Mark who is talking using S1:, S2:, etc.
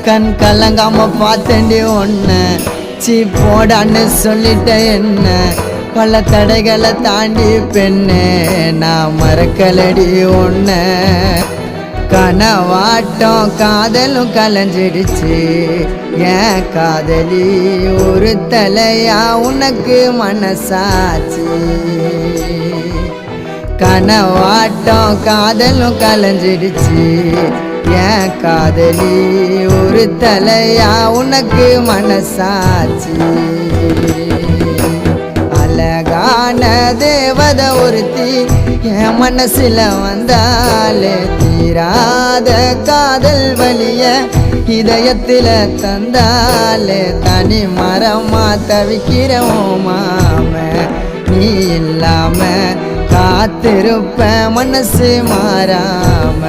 S1: கண் கலங்காம பார்த்தேண்டி ஒன்ன சீ போடான்னு சொல்லிட்ட என்ன பல தடைகளை தாண்டி பெண்ணே நான் மறக்கலடி ஒன்ன கனவாட்டம் காதலும் கலைஞ்சிடுச்சு ஏன் காதலி ஒரு தலையா உனக்கு மனசாச்சு கனவாட்டம் காதலும் கலைஞ்சிடுச்சு ஏன் காதலி ஒரு தலையா உனக்கு மனசாச்சு அழகான தேவத ஒருத்தி என் மனசுல வந்தாலே தீராத காதல் வலிய இதயத்துல தந்தாலே தனி மரமா தவிக்கிறோம் மாம நீ இல்லாம காத்திருப்ப மனசு மாறாம